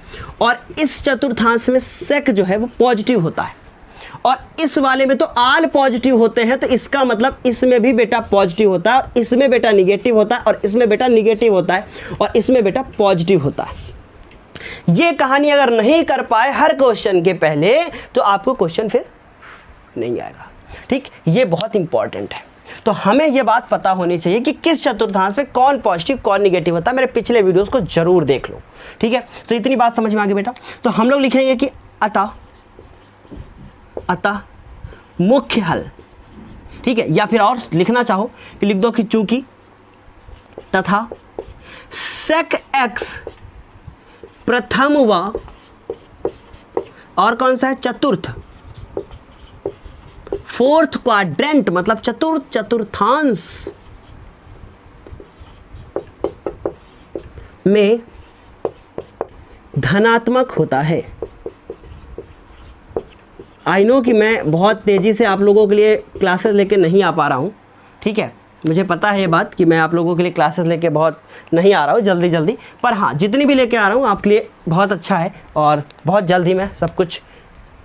और इस चतुर्थांश में sec जो है वो पॉजिटिव होता है और इस वाले में तो आल पॉजिटिव होते हैं, तो इसका मतलब इसमें भी बेटा पॉजिटिव होता है और इसमें बेटा निगेटिव होता है और इसमें बेटा निगेटिव होता है और इसमें बेटा पॉजिटिव होता है। ये कहानी अगर नहीं कर पाए हर क्वेश्चन के पहले तो आपको क्वेश्चन फिर नहीं आएगा, ठीक। ये बहुत इंपॉर्टेंट है, तो हमें ये बात पता होनी चाहिए कि किस चतुर्थांश में कौन पॉजिटिव कौन निगेटिव होता है। मेरे पिछले वीडियोस को जरूर देख लो, ठीक है। तो इतनी बात समझ में आ गई बेटा। तो हम लोग लिखेंगे कि अतः मुख्य हल, ठीक है, या फिर और लिखना चाहो कि लिख दो कि चूंकि तथा sec x प्रथम व और कौन सा है चतुर्थ, फोर्थ क्वाड्रेंट मतलब चतुर्थ चतुर्थांश में धनात्मक होता है। आई नो कि मैं बहुत तेज़ी से आप लोगों के लिए क्लासेस लेके नहीं आ पा रहा हूँ, ठीक है, मुझे पता है ये बात कि मैं आप लोगों के लिए क्लासेस लेके बहुत नहीं आ रहा हूँ जल्दी, पर हाँ जितनी भी लेके आ रहा हूँ आपके लिए बहुत अच्छा है और बहुत जल्द ही मैं सब कुछ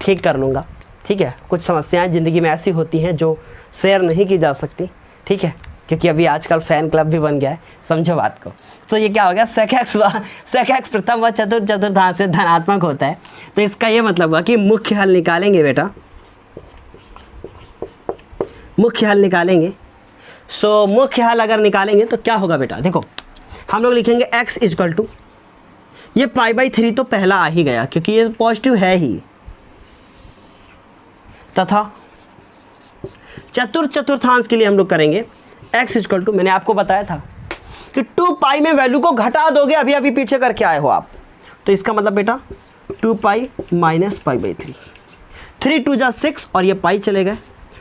ठीक कर लूँगा, ठीक है। कुछ समस्याएं ज़िंदगी में ऐसी होती हैं जो शेयर नहीं की जा सकती, ठीक है, क्योंकि अभी आजकल फ़ैन क्लब भी बन गया है, समझो बात को। तो ये क्या हो गया, sec x प्रथम व चतुर्थांश में धनात्मक होता है, तो इसका ये मतलब हुआ कि मुख्य हल निकालेंगे बेटा, मुख्य हल निकालेंगे। सो मुख्य हल अगर निकालेंगे तो क्या होगा बेटा, देखो हम लोग लिखेंगे x इक्वल टू, ये π/3 तो पहला आ ही गया क्योंकि ये पॉजिटिव है ही, तथा चतुर्थांश के लिए हम लोग करेंगे x इक्वल टू, मैंने आपको बताया था कि 2π में वैल्यू को घटा दोगे, अभी पीछे करके आए हो आप, तो इसका मतलब बेटा 2π माइनस π/3, 3 2 जा 6 और ये पाई चले गए,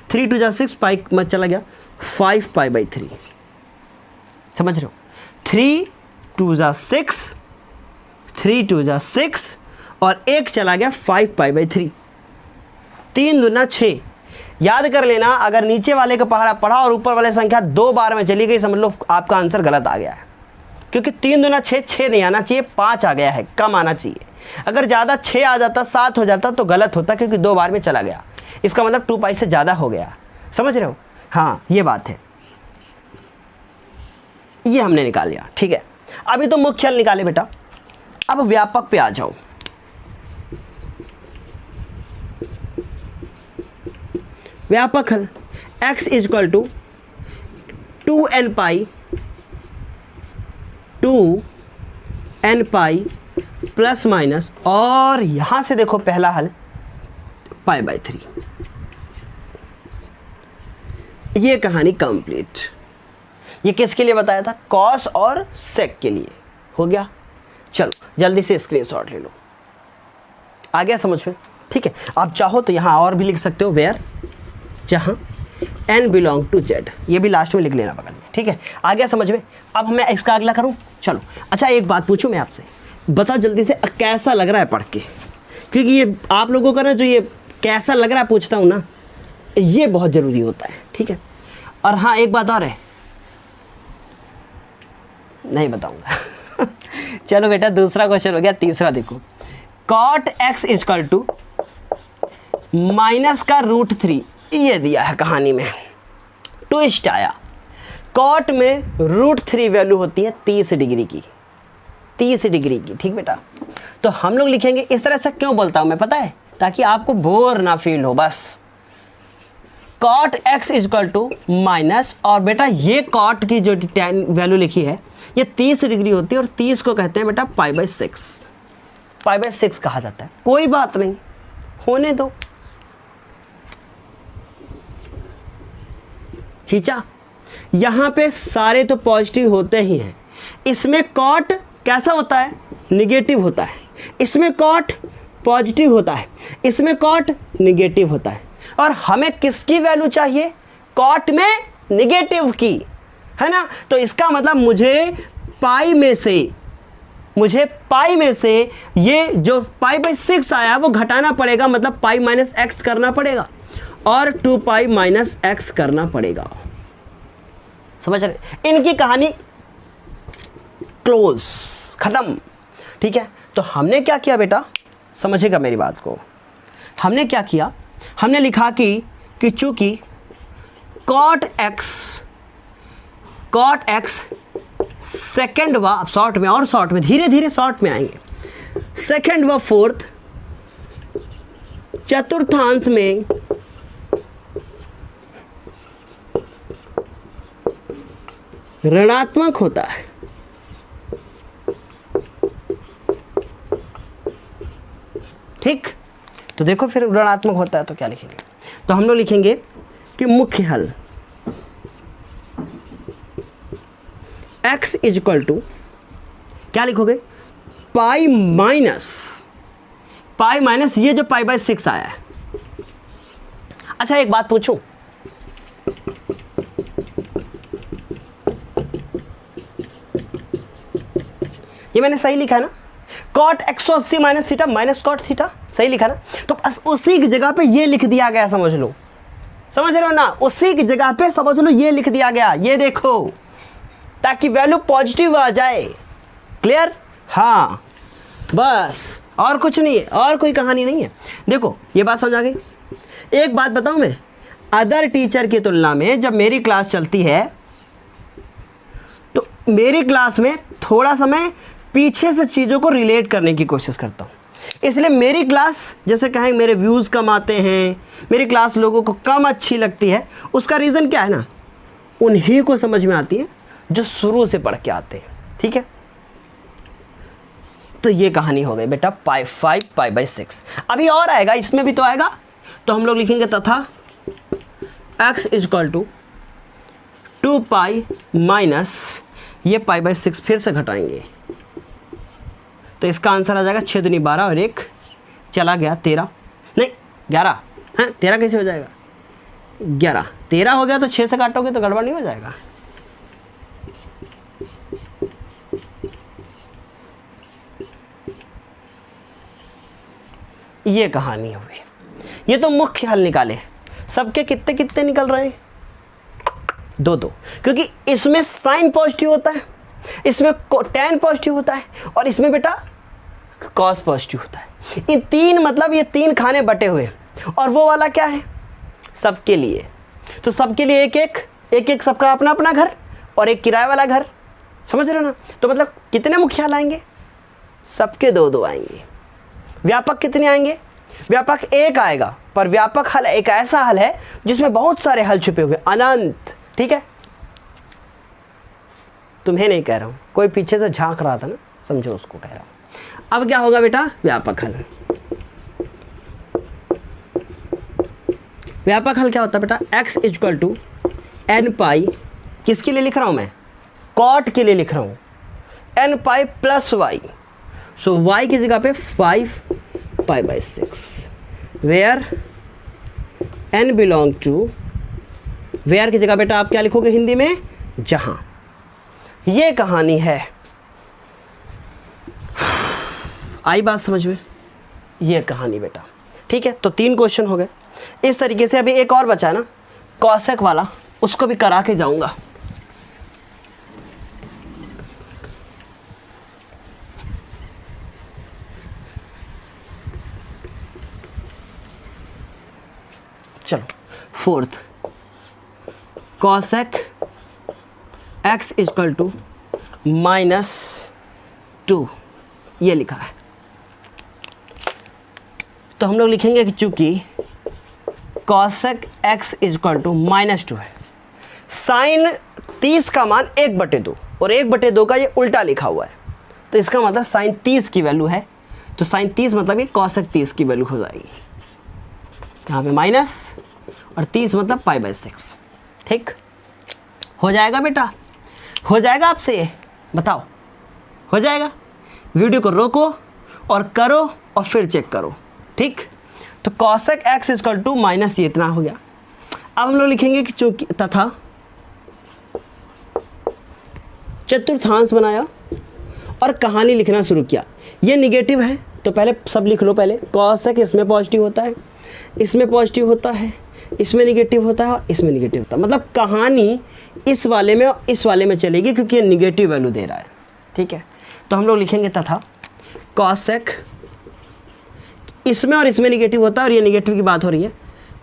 3 2 जा 6 पाई मत चला गया 5π/3, समझ रहे हो, 3 2 जा 6, 3 2 जा 6 और एक चला गया 5π/3, 3 दूना 6। याद कर लेना, अगर नीचे वाले का पढ़ा और ऊपर वाले संख्या 2 बार में चली गई समझ लो आपका आंसर गलत आ गया है, क्योंकि 3 दूना 6, 6 नहीं आना चाहिए, 5 आ गया है, कम आना चाहिए। अगर ज़्यादा 6 आ जाता 7 हो जाता तो गलत होता, क्योंकि 2 बार में चला गया, इसका मतलब 2π से ज़्यादा हो गया, समझ रहे हो, हाँ ये बात है, ये हमने निकाल लिया, ठीक है। अभी तो मुख्य हल निकाले बेटा, अब व्यापक पे आ जाओ। व्यापक हल x equal to 2n plus minus, और यहां से देखो पहला हल π/3। ये कहानी कंप्लीट। ये किसके लिए बताया था, कॉस और सेक के लिए, हो गया। चलो जल्दी से स्क्रीनशॉट ले लो, आ गया समझ में, ठीक है। आप चाहो तो यहाँ और भी लिख सकते हो, वेयर जहाँ n बिलोंग टू z, ये भी लास्ट में लिख लेना बगल में, ठीक है। आ गया समझ में। अब मैं इसका अगला करूँ, चलो। अच्छा एक बात पूछूं मैं आपसे, बताओ जल्दी से कैसा लग रहा है पढ़ के, क्योंकि ये आप लोगों का ना जो ये कैसा लग रहा है पूछता हूँ ना, ये बहुत ज़रूरी होता है, ठीक है। और हाँ एक बात और है, नहीं बताऊँगा चलो बेटा दूसरा क्वेश्चन हो गया। तीसरा देखो, cot x equal to minus का √3, ये दिया है कहानी में, ट्विस्ट आया। कॉट में √3 वैल्यू होती है 30 डिग्री की, 30 डिग्री की, ठीक बेटा। तो हम लोग लिखेंगे इस तरह से, क्यों बोलता हूँ मैं पता है, ताकि आपको बोर ना फील हो, बस cot x equal to minus, और बेटा ये कॉट की जो tan वैल्यू लिखी है ये 30 डिग्री होती है और 30 को कहते हैं बेटा π/6, π/6 कहा जाता है। कोई बात नहीं, होने दो। खींचा, यहाँ पे सारे तो पॉजिटिव होते ही हैं। इसमें कॉट कैसा होता है? निगेटिव होता है। इसमें कॉट पॉजिटिव होता है, इसमें कॉट निगेटिव होता है। और हमें किसकी वैल्यू चाहिए? कॉट में निगेटिव की, है ना। तो इसका मतलब मुझे पाई में से ये जो π/6 आया वो घटाना पड़ेगा, मतलब π-x करना पड़ेगा और 2π-x करना पड़ेगा। समझ रहे? इनकी कहानी क्लोज, खत्म। ठीक है, तो हमने क्या किया बेटा, समझेगा मेरी बात को। हमने क्या किया, हमने लिखा कि चूंकि कॉट एक्स सेकंड व शॉर्ट में, और शॉर्ट में धीरे धीरे शॉर्ट में आएंगे, सेकंड व फोर्थ चतुर्थांश में ऋणात्मक होता है। ठीक, तो देखो फिर ऋणात्मक होता है तो क्या लिखेंगे? तो हम लोग लिखेंगे कि मुख्य हल x इजक्वल टू क्या लिखोगे? पाई माइनस ये जो π/6 आया है। अच्छा एक बात पूछूं, ये मैंने सही लिखा है ना? Cot 180 minus theta minus cot theta, सही लिखा ना? तो बस उसी की जगह पे ये लिख दिया गया, समझ लो, समझ रहे हो ना? उसी की जगह पे समझ लो ये लिख दिया गया, ये देखो, ताकि वैल्यू पॉजिटिव आ जाए। क्लियर? हाँ, बस और कुछ नहीं है, और कोई कहानी नहीं है। देखो ये बात समझ आ गई। एक बात बताऊं मैं, अदर टीचर की तुलना में जब मेरी क्लास चलती है तो मेरी क्लास में थोड़ा समय पीछे से चीज़ों को रिलेट करने की कोशिश करता हूँ। इसलिए मेरी क्लास, जैसे कहें मेरे व्यूज़ कम आते हैं, मेरी क्लास लोगों को कम अच्छी लगती है, उसका रीज़न क्या है ना, उन्हीं को समझ में आती है जो शुरू से पढ़ के आते हैं। ठीक है, तो ये कहानी हो गई बेटा π/6। अभी और आएगा, इसमें भी तो आएगा। तो हम लोग लिखेंगे तथा x इजक्वल टू 2π माइनस ये π/6 फिर से घटाएंगे, तो इसका आंसर आ जाएगा 6 दूनी 12 और 1 चला गया 13, नहीं 11 है। 13 कैसे हो जाएगा? 11 13 हो गया तो 6 से काटोगे तो गड़बड़ नहीं हो जाएगा? ये कहानी हुई। ये तो मुख्य हल निकाले, सबके कितने कितने निकल रहे हैं? 2-2, क्योंकि इसमें साइन पॉजिटिव होता है, इसमें tan पॉजिटिव होता है और इसमें बेटा cos पॉजिटिव होता है। इन तीन, मतलब ये 3 खाने बटे हुए, और वो वाला क्या है? सबके लिए। तो सबके लिए एक एक सबका अपना अपना घर और एक किराए वाला घर, समझ रहे हो ना? तो मतलब कितने मुख्य हल आएंगे? सबके 2-2 आएंगे। व्यापक कितने आएंगे? व्यापक 1 आएगा, पर व्यापक हल एक ऐसा हल है जिसमें बहुत सारे हल छुपे हुए, अनंत। ठीक है, तुम्हें नहीं कह रहा हूँ, कोई पीछे से झांक रहा था ना, समझो उसको कह रहा हूँ। अब क्या होगा बेटा? व्यापक हल। व्यापक हल क्या होता है बेटा? x इजक्वल टू n π, किसके लिए लिख रहा हूँ मैं? कॉट के लिए लिख रहा हूँ, n π plus y। So y की जगह पे 5π/6, where n belong to, where की जगह बेटा आप क्या लिखोगे हिंदी में? जहाँ। ये कहानी है। आई बात समझ में? ये कहानी बेटा। ठीक है, तो 3 क्वेश्चन हो गए। इस तरीके से अभी एक और बचा ना, कॉसेक वाला, उसको भी करा के जाऊंगा। चलो, 4th, cosec x equal to -2, ये लिखा है। तो हम लोग लिखेंगे कि चूंकि कॉसेक x इक्वल टू -2 है। साइन 30 का मान 1/2 और 1/2 का ये उल्टा लिखा हुआ है, तो इसका मतलब साइन 30 की वैल्यू है, तो साइन 30 मतलब ये कॉसेक 30 की वैल्यू हो जाएगी, यहाँ पे माइनस और 30 मतलब π/6। ठीक हो जाएगा बेटा, हो जाएगा आपसे, ये बताओ हो जाएगा। वीडियो को रोको और करो और फिर चेक करो। ठीक, तो cosec x equal to minus ये इतना हो गया। अब हम लोग लिखेंगे कि चूंकि तथा चतुर्थांश बनाया और कहानी लिखना शुरू किया। ये निगेटिव है तो पहले सब लिख लो। पहले कॉसेक इसमें पॉजिटिव होता है, इसमें पॉजिटिव होता है, इसमें निगेटिव होता है और इसमें निगेटिव होता है, मतलब कहानी इस वाले में और इस वाले में चलेगी क्योंकि ये निगेटिव वैल्यू दे रहा है। ठीक है, तो हम लोग लिखेंगे तथा कॉसेक, इसमें और इसमें निगेटिव होता है और ये निगेटिव की बात हो रही है।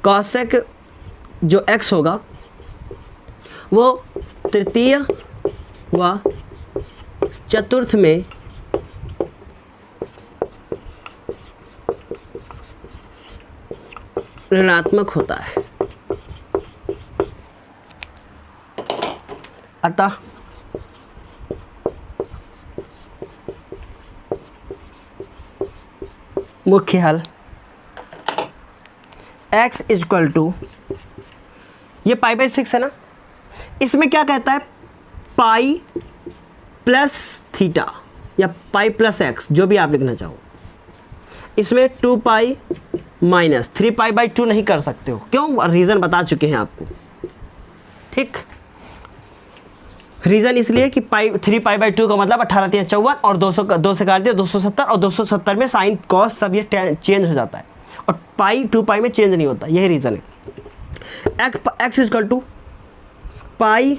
कॉसेक जो x होगा वो तृतीय व चतुर्थ में ऋणात्मक होता है। अतः मुख्य हल x इक्वल टू, ये π/6 है ना, इसमें क्या कहता है पाई प्लस थीटा या पाई प्लस x, जो भी आप लिखना चाहो। इसमें 2π माइनस 3π/2 नहीं कर सकते हो, क्यों? रीज़न बता चुके हैं आपको। ठीक, रीज़न इसलिए कि 3π/2 का मतलब 18 3 54 और 2 से काट दिया 270 और 270 में साइन कॉस सब ये चेंज हो जाता है और पाई 2π में चेंज नहीं होता, यही रीज़न है। x equal to pi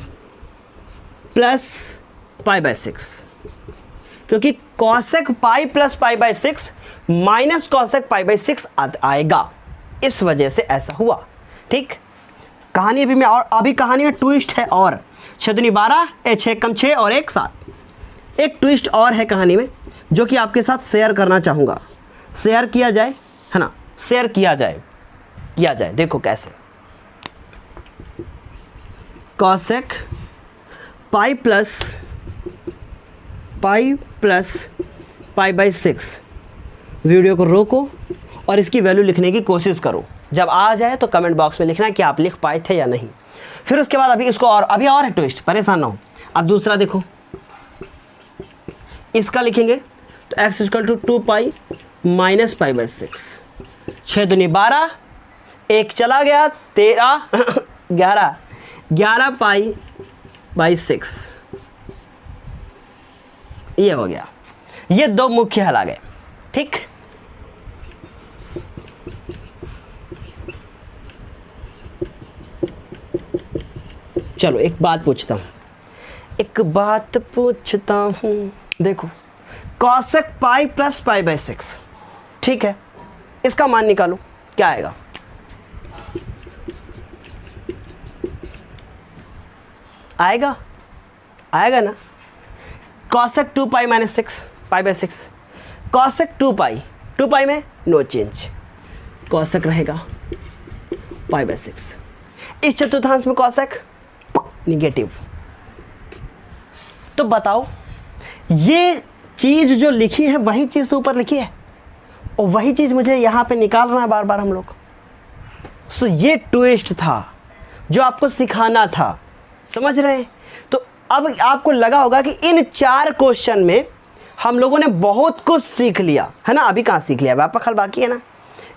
plus π/6, क्योंकि cosec pi plus π/6 minus cosec π/6 आएगा, इस वजह से ऐसा हुआ। ठीक, कहानी अभी में, और अभी कहानी में ट्विस्ट है, और 6 दूनी 12, 6 कम 6 और 1 7। एक ट्विस्ट और है कहानी में जो कि आपके साथ शेयर करना चाहूँगा। शेयर किया जाए, है ना, शेयर किया जाए। देखो कैसे, कॉसेक पाई प्लस π/6। वीडियो को रोको और इसकी वैल्यू लिखने की कोशिश करो। जब आ जाए तो कमेंट बॉक्स में लिखना कि आप लिख पाए थे या नहीं। फिर उसके बाद अभी इसको अभी और है ट्विस्ट, परेशान ना हो। अब दूसरा देखो, इसका लिखेंगे तो x इक्वल टू 2π माइनस π/6। 6 दूनी 12, 1 चला गया 13 11 π/6, ये हो गया। ये दो मुख्य हल आ गए। ठीक, चलो एक बात पूछता हूँ, देखो कॉसेक पाई प्लस π/6, ठीक है, इसका मान निकालो, क्या आएगा? आएगा ना, कॉसेक 2π माइनस 6 π/6, कॉसेक 2π में नो चेंज, कॉसेक रहेगा π/6। इस चतुर्थांश में कॉसेक निगेटिव। तो बताओ, ये चीज़ जो लिखी है वही चीज़ तो ऊपर लिखी है और वही चीज़ मुझे यहाँ पे निकालना है बार बार हम लोग। सो ये ट्विस्ट था जो आपको सिखाना था, समझ रहे हैं? तो अब आपको लगा होगा कि इन 4 क्वेश्चन में हम लोगों ने बहुत कुछ सीख लिया है ना। अभी कहाँ सीख लिया, व्यापक हल बाकी है ना।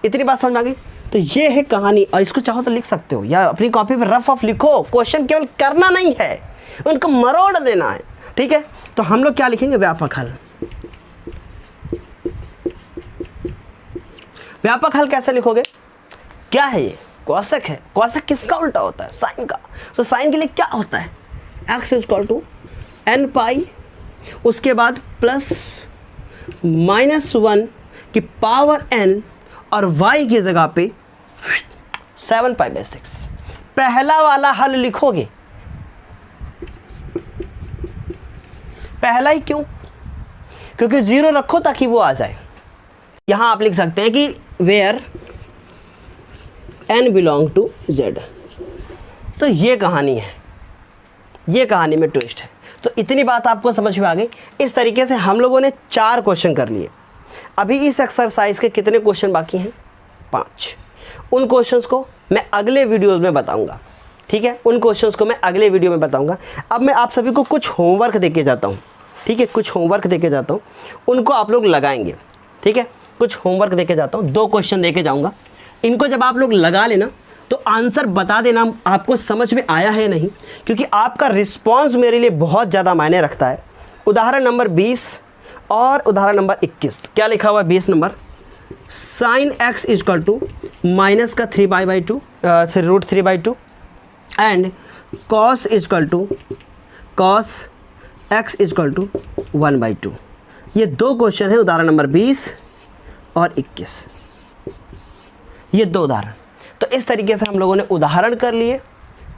इतनी बात समझ आ गई? तो ये है कहानी, और इसको चाहो तो लिख सकते हो या अपनी कॉपी पर रफ ऑफ लिखो। क्वेश्चन केवल करना नहीं है, उनको मरोड़ देना है, ठीक है। तो हम लोग क्या लिखेंगे? व्यापक हल। व्यापक हल कैसे लिखोगे? क्या है ये? कॉसेक है। कॉसेक किसका उल्टा होता है? साइन का। तो साइन के लिए क्या होता है? x इक्वल टू n पाई, उसके बाद प्लस -1 की पावर n और y की जगह पे 7π/6। पहला वाला हल लिखोगे। पहला ही क्यों? क्योंकि 0 रखो ताकि वो आ जाए। यहां आप लिख सकते हैं कि where n belong to z। तो ये कहानी है, ये कहानी में ट्विस्ट है। तो इतनी बात आपको समझ में आ गई। इस तरीके से हम लोगों ने 4 क्वेश्चन कर लिए। अभी इस एक्सरसाइज के कितने क्वेश्चन बाकी हैं? 5। उन क्वेश्चंस को मैं अगले वीडियोस में बताऊंगा, ठीक है? उन क्वेश्चंस को मैं अगले वीडियो में बताऊंगा। अब मैं आप सभी को कुछ होमवर्क देके जाता हूँ, ठीक है? कुछ होमवर्क देके जाता हूँ, उनको आप लोग लगाएंगे, ठीक है? कुछ होमवर्क देके जाता हूँ, 2 क्वेश्चन देके जाऊँगा। इनको जब आप लोग लगा लेना तो आंसर बता देना आपको समझ में आया है नहीं, क्योंकि आपका रिस्पॉन्स मेरे लिए बहुत ज़्यादा मायने रखता है। उदाहरण नंबर 20 और उदाहरण नंबर 21, क्या लिखा हुआ है? 20 number, sine x is equal to minus का 3/2 √3/2 and cos equal to cos x is equal to 1/2। ये 2 क्वेश्चन है, उदाहरण नंबर 20 और 21, ये 2 उदाहरण। तो इस तरीके से हम लोगों ने उदाहरण कर लिए,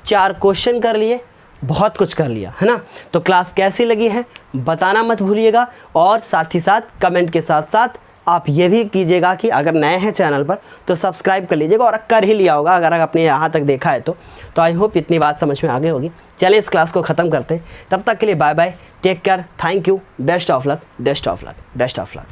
4 क्वेश्चन कर लिए, बहुत कुछ कर लिया, है ना? तो क्लास कैसी लगी है बताना मत भूलिएगा, और साथ ही साथ कमेंट के साथ साथ आप ये भी कीजिएगा कि अगर नए हैं चैनल पर तो सब्सक्राइब कर लीजिएगा, और कर ही लिया होगा अगर आपने यहाँ तक देखा है तो आई होप इतनी बात समझ में आ गई होगी। चलिए इस क्लास को ख़त्म करते हैं, तब तक के लिए bye bye, take care, thank you, best of luck, best of luck, best of luck.